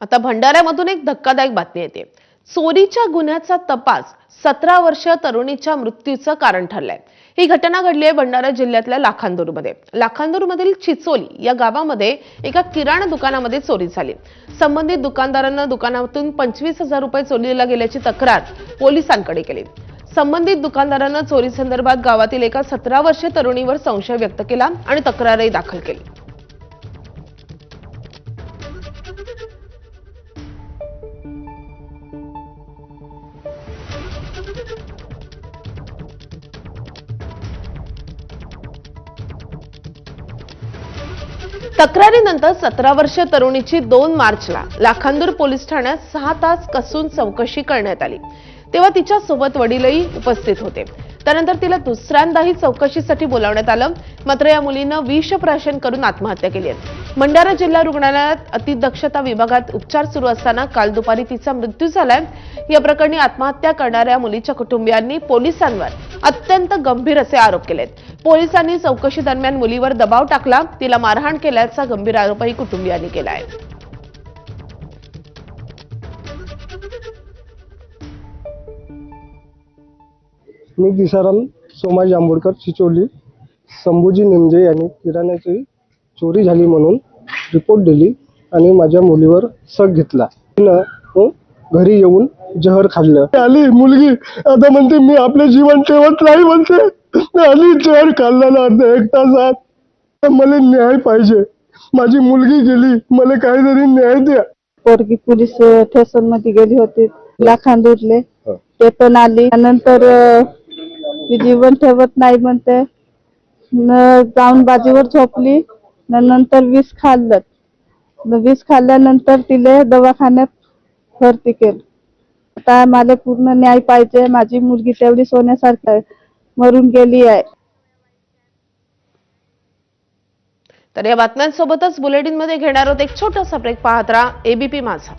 आता भंडाऱ्यामधून एक धक्कादायक बातमी येते। चोरीच्या गुन्ह्याचा तपास 17 वर्षीय तरुणीच्या मृत्यूचं कारण ठरलंय। ही घटना घडली आहे भंडारा जिल्ह्यातल्या लाखांदूरमध्ये। लाखांदूरमधील चिचोली या गावामध्ये एका किराणा दुकानामध्ये चोरी झाली। संबंधित दुकानदारानं दुकानातून 25,000 रुपये चोरीला गेल्याची तक्रार पोलिसांकडे केली। संबंधित दुकानदारानं चोरी संदर्भात गावातील एका 17 वर्षीय तरुणीवर संशय व्यक्त केला आणि तक्रारही दाखल केली। तक्रारीनंतर 17 वर्षीय तरुणीची 2 मार्चला लाखांदूर पोलीस ठाण्यात 6 तास कसून चौकशी करण्यात आली। तेव्हा तिच्या सोबत वडीलही उपस्थित होते। त्यानंतर तिला दुसऱ्यांदाही चौकशीसाठी बोलावण्यात आलं, मात्र या मुलीनं विषप्राशन करून आत्महत्या केली आहे। भंडारा जिल्हा रुग्णालयात अतिदक्षता विभागात उपचार सुरू असताना काल दुपारी तिचा मृत्यू झालाय। या प्रकरणी आत्महत्या करणाऱ्या मुलीच्या कुटुंबियांनी पोलिसांवर अत्यंत गंभीर असे आरोप केलेत। पोलिसांनी चौकशी दरम्यान मुलीवर दबाव टाकला, तिला मारहाण केल्याचा गंभीर आरोपही कुटुंबियांनी केला आहे। मी दिसाराम सोमाजी आंबोडकर चिचोली संभूजी निमजे यांनी किराण्याची चोरी झाली म्हणून रिपोर्ट दिली आणि माझ्या मुलीवर शक घेतला। तिनं घरी येऊन जहर खाल्लं। आली मुलगी आता म्हणते मी आपले जीवन ठेवत नाही म्हणते। आली जहर खाल्ला अर्धा 1 तासात। मला न्याय पाहिजे, माझी मुलगी गेली, मला काहीतरी न्याय द्या। पोरगी पोलीस स्टेशन मध्ये गेली होती लाखांदूरले, ते पण आली। नंतर जीवन ठेवत नाही म्हणते, जाऊन बाजीवर झोपली। नंतर विष खाल्लं, विष खाल्ल्यानंतर तिले दवाखान्यात भरती केलं। आता मला पूर्ण न्याय पाहिजे, माझी मुलगी तेवढी सोन्यासारखी आहे, मरून गेली आहे। तर या बातम्यांसोबतच बुलेटिनमध्ये घेणार आहोत एक छोटासा ब्रेक। पाहत राहा एबीपी माझा।